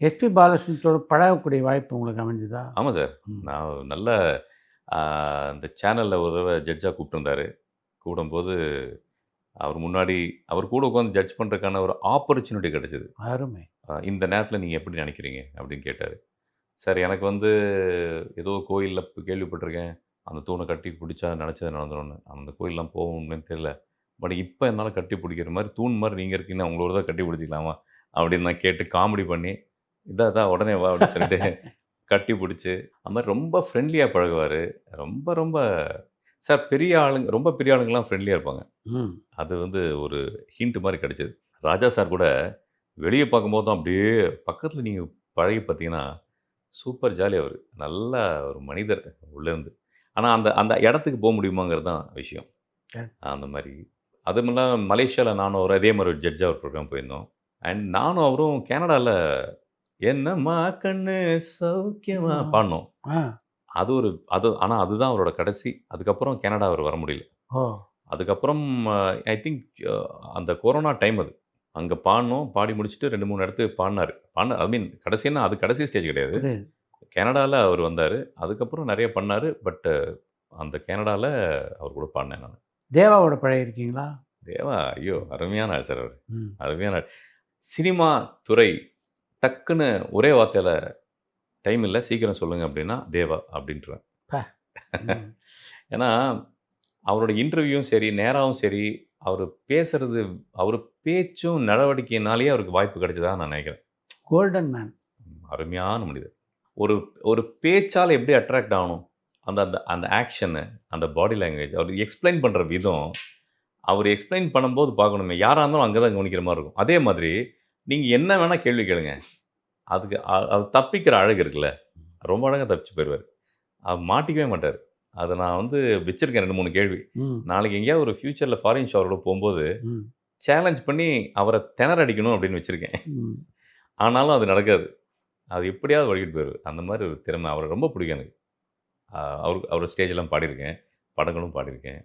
SP பாலசுப்ரமணியத்தோட பழகக்கூடிய வாய்ப்பு உங்களுக்கு அமைஞ்சதா? ஆமா சார். ம். நான் நல்ல அ இந்த சேனல்ல ஒரு தடவ ஜட்ஜா கூப்ட்டுருந்தாரு. கூடும்போது அவர் முன்னாடி அவர் கூட உட்காந்து ஜட்ஜ் பண்றதுக்கான ஒரு ஆப்பர்ச்சுனிட்டி கிடைச்சது. அருமை. இந்த நேரத்தில நீங்க எப்படி நினைக்கிறீங்க? அப்படின்னு கேட்டாரு. சார் எனக்கு வந்து ஏதோ கோயில்ல கேள்விப்பட்டுருக்கேன். அந்த தூண கட்டி புடிச்சா நெனச்சது நடந்துரும்னு. அந்த கோயில்லாம் போக உண்மைன்னு தெரியல. பட் இப்ப என்னால கட்டி புடிக்கிற மாரி, தூண் மாரி நீங்க இருக்கீங்கன்னா, உங்கள ஒரு தடவ கட்டி புடிச்சுக்கலாமா? அப்படின்னு நான் கேட்டு காமெடி பண்ணி, இதா இதா உடனே வா அப்படின்னு சொல்லிட்டு கட்டி புடிச்சு, அது மாரி ரொம்ப ஃப்ரெண்ட்லியா பழகுவாரு. ரொம்ப ரொம்ப சார் பெரிய ஆளுங்க ரொம்ப பெரிய ஆளுங்கலாம் ஃப்ரெண்ட்லியா இருப்பாங்க. ம். அது வந்து ஒரு ஹிண்ட் மாரி கிடைச்சது. ராஜா சார் கூட வெளிய பார்க்கும்போது தான் அப்படியே பக்கத்துல நீங்க பழகி பார்த்தீங்கன்னா, சூப்பர் ஜாலி அவரு. நல்ல ஒரு மனிதர் உள்ளேருந்து. ஆனா அந்த அந்த இடத்துக்கு முடியுமாங்கிறது தான் விஷயம். கரெக்ட். அந்த மாரி. அதுமில்லாம மலேசியால நானும் அவரும் அதே மாரி ஒரு ஜட்ஜா ஒரு ப்ரோகிராம் போயிருந்தோம். அண்ட் நானும் அவரும் கனடால "என்னம்மா கண்ணு சௌக்கியமா" ஆமா. பாடுனோம். ஆ. அது ஒரு ஆனா அதுதான் அவரோட கடைசி. அதுக்கப்புறம் கனடா அவரு வர முடியல. ஓ! அதுக்கப்புறம் ஐ திங்க் அ அந்த கொரோனா டைம் அது. அங்க பாடுனோம். பாடி முடிச்சுட்டு 2, 3 இடத்துக்கு பாடுனாரு. ஐ மீன் கடைசின்னா அது கடைசி ஸ்டேஜ் கிடையாது. புரியுது. கனடால அவரு வந்தாரு. அதுக்கப்புறம் நெறைய பண்ணாரு. பட் அந்த கனடால அவர் கூட பாடுனேன் நானு. தேவாவோட பழகியிருக்கீங்களா? தேவா ஐயோ! அருமையான ஆள் சார் அவரு. ம். அருமையான ஆள். சினிமா துறை டக்குன்னு ஒரே வார்த்தையில டைம் இல்ல சீக்கிரம் சொல்லுங்க அப்டின்னா, தேவா அப்டின்ருவேன். ப்பா! ம். ஏன்னா, அவரோட இன்டர்வியூவும் சரி, நேராவும் சரி, அவரு பேசுறது அவரு பேச்சும், நடவடிக்கையினாலேயே அவருக்கு வாய்ப்பு கிடைச்சதா நான் நெனைக்கிறேன். Golden man. அருமையான மனிதர். ஒரு ஒரு பேச்சால எப்படி அட்ராக்ட் ஆகணும்? அந்த அந்த அந்த ஆக்ஷனு, அந்த பாடி லாங்குவேஜ், அவரு எக்ஸ்ப்ளைன் பண்ற விதம், அவரு எக்ஸ்ப்ளைன் பண்ணும்போது பார்க்கணுமே, யாரா இருந்தாலும் அங்க தான் கவனிக்கிற மாரி இருக்கும். அதே மாதிரி, நீங்க என்ன வேணா கேள்வி கேளுங்க. அதுக்கு அது தப்பிக்கிற அழகு இருக்குல்ல, ரொம்ப அழகா தப்பிச்சு போயிருவாரு. மாட்டிக்கவே மாட்டாரு. அத நான் வந்து வச்சிருக்கேன் 2, 3 கேள்வி. ம். நாளைக்கு எங்கேயாவது ஒரு ஃபியூச்சர்ல ஃபாரின் ஷோரோட போம்போது, ம். சேலஞ்ச் பண்ணி அவர திணற அடிக்கணும் அப்படின்னு வச்சிருக்கேன். ம். ஆனாலும் அது நடக்காது. அது எப்படியாவது வழுக்கிட்டு போயிருவாரு. அந்த மாரி ஒரு திறமை. அவர ரொம்ப பிடிக்கும் எனக்கு. அவரு அவரு ஸ்டேஜ்லாம் பாடியிருக்கேன். படங்களும் பாடியிருக்கேன்.